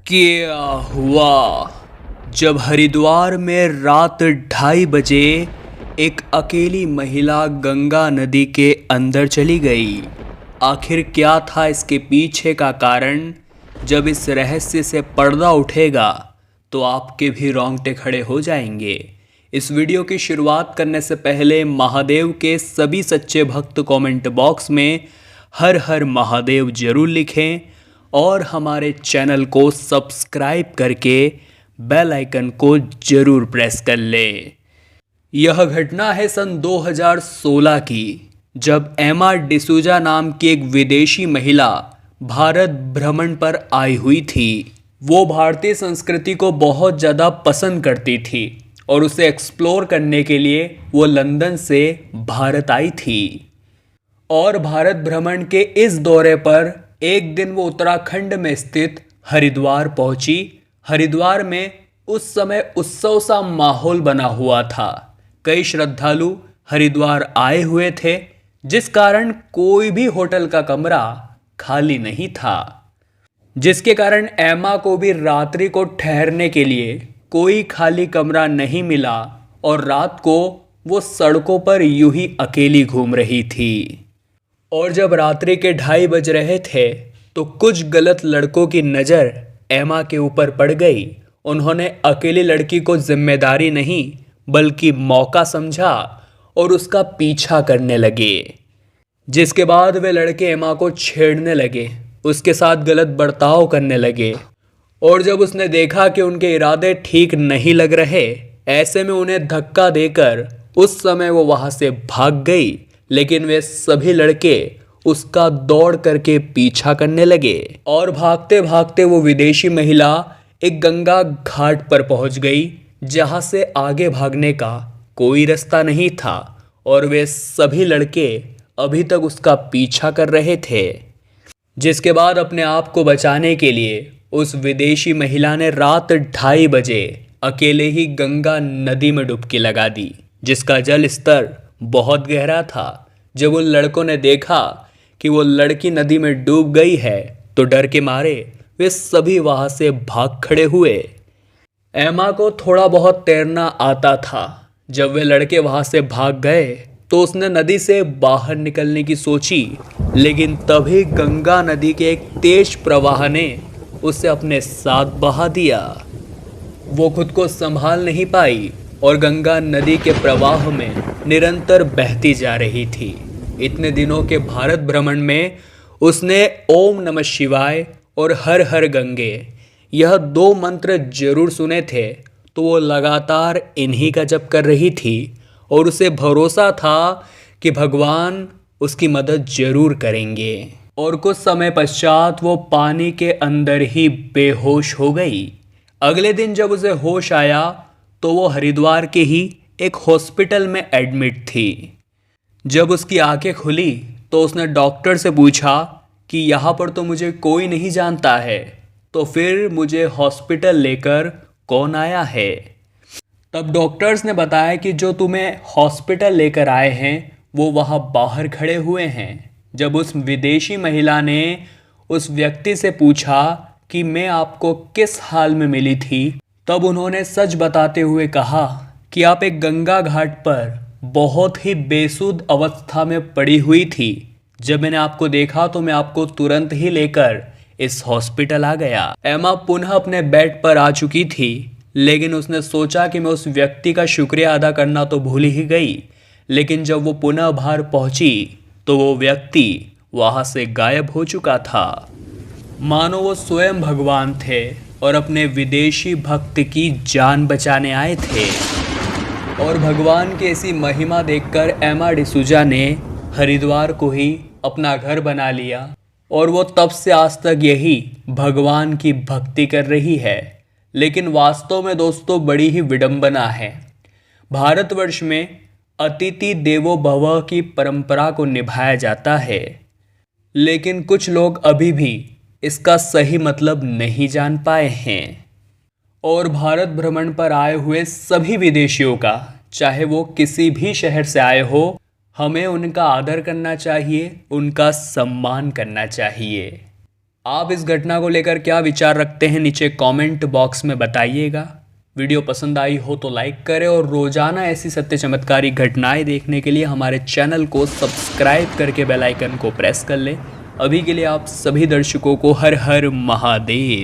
क्या हुआ जब हरिद्वार में रात 2:30 बजे एक अकेली महिला गंगा नदी के अंदर चली गई। आखिर क्या था इसके पीछे का कारण? जब इस रहस्य से पर्दा उठेगा तो आपके भी रोंगटे खड़े हो जाएंगे। इस वीडियो की शुरुआत करने से पहले महादेव के सभी सच्चे भक्त कमेंट बॉक्स में हर हर महादेव जरूर लिखें और हमारे चैनल को सब्सक्राइब करके बेल आइकन को जरूर प्रेस कर लें। यह घटना है सन 2016 की, जब एमा डिसूजा नाम की एक विदेशी महिला भारत भ्रमण पर आई हुई थी। वो भारतीय संस्कृति को बहुत ज़्यादा पसंद करती थी और उसे एक्सप्लोर करने के लिए वो लंदन से भारत आई थी। और भारत भ्रमण के इस दौरे पर एक दिन वो उत्तराखंड में स्थित हरिद्वार पहुंची। हरिद्वार में उस समय उत्सव सा माहौल बना हुआ था। कई श्रद्धालु हरिद्वार आए हुए थे, जिस कारण कोई भी होटल का कमरा खाली नहीं था, जिसके कारण एमा को भी रात्रि को ठहरने के लिए कोई खाली कमरा नहीं मिला और रात को वो सड़कों पर यूं ही अकेली घूम रही थी। और जब रात्रि के 2:30 बज रहे थे तो कुछ गलत लड़कों की नज़र एमा के ऊपर पड़ गई। उन्होंने अकेली लड़की को जिम्मेदारी नहीं बल्कि मौका समझा और उसका पीछा करने लगे, जिसके बाद वे लड़के एमा को छेड़ने लगे, उसके साथ गलत बर्ताव करने लगे। और जब उसने देखा कि उनके इरादे ठीक नहीं लग रहे, ऐसे में उन्हें धक्का देकर उस समय वो वहाँ से भाग गई। लेकिन वे सभी लड़के उसका दौड़ करके पीछा करने लगे और भागते भागते वो विदेशी महिला एक गंगा घाट पर पहुंच गई, जहां से आगे भागने का कोई रास्ता नहीं था और वे सभी लड़के अभी तक उसका पीछा कर रहे थे। जिसके बाद अपने आप को बचाने के लिए उस विदेशी महिला ने रात 2:30 बजे अकेले ही गंगा नदी में डुबकी लगा दी, जिसका जल स्तर बहुत गहरा था। जब उन लड़कों ने देखा कि वो लड़की नदी में डूब गई है तो डर के मारे वे सभी वहां से भाग खड़े हुए। एमा को थोड़ा बहुत तैरना आता था। जब वे लड़के वहां से भाग गए तो उसने नदी से बाहर निकलने की सोची, लेकिन तभी गंगा नदी के एक तेज प्रवाह ने उसे अपने साथ बहा दिया। वो खुद को संभाल नहीं पाई और गंगा नदी के प्रवाह में निरंतर बहती जा रही थी। इतने दिनों के भारत भ्रमण में उसने ओम नमः शिवाय और हर हर गंगे यह 2 मंत्र जरूर सुने थे, तो वो लगातार इन्हीं का जप कर रही थी और उसे भरोसा था कि भगवान उसकी मदद जरूर करेंगे। और कुछ समय पश्चात वो पानी के अंदर ही बेहोश हो गई। अगले दिन जब उसे होश आया तो वो हरिद्वार के ही एक हॉस्पिटल में एडमिट थी। जब उसकी आंखें खुली तो उसने डॉक्टर से पूछा कि यहाँ पर तो मुझे कोई नहीं जानता है, तो फिर मुझे हॉस्पिटल लेकर कौन आया है? तब डॉक्टर्स ने बताया कि जो तुम्हें हॉस्पिटल लेकर आए हैं वो वहाँ बाहर खड़े हुए हैं। जब उस विदेशी महिला ने उस व्यक्ति से पूछा कि मैं आपको किस हाल में मिली थी, तब उन्होंने सच बताते हुए कहा कि आप एक गंगा घाट पर बहुत ही बेसुध अवस्था में पड़ी हुई थी। जब मैंने आपको देखा तो मैं आपको तुरंत ही लेकर इस हॉस्पिटल आ गया। एमा पुनः अपने बेड पर आ चुकी थी, लेकिन उसने सोचा कि मैं उस व्यक्ति का शुक्रिया अदा करना तो भूल ही गई। लेकिन जब वो पुनः बाहर पहुंची तो वो व्यक्ति वहां से गायब हो चुका था, मानो वो स्वयं भगवान थे और अपने विदेशी भक्त की जान बचाने आए थे। और भगवान की ऐसी महिमा देखकर एमा डिसूजा ने हरिद्वार को ही अपना घर बना लिया और वो तब से आज तक यही भगवान की भक्ति कर रही है। लेकिन वास्तव में दोस्तों बड़ी ही विडंबना है। भारतवर्ष में अतिथि देवो भव की परंपरा को निभाया जाता है, लेकिन कुछ लोग अभी भी इसका सही मतलब नहीं जान पाए हैं। और भारत भ्रमण पर आए हुए सभी विदेशियों का, चाहे वो किसी भी शहर से आए हो, हमें उनका आदर करना चाहिए, उनका सम्मान करना चाहिए। आप इस घटना को लेकर क्या विचार रखते हैं नीचे कमेंट बॉक्स में बताइएगा। वीडियो पसंद आई हो तो लाइक करें और रोजाना ऐसी सत्य चमत्कारी घटनाएं देखने के लिए हमारे चैनल को सब्सक्राइब करके बेल आइकन को प्रेस कर लें। अभी के लिए आप सभी दर्शकों को हर हर महादेव।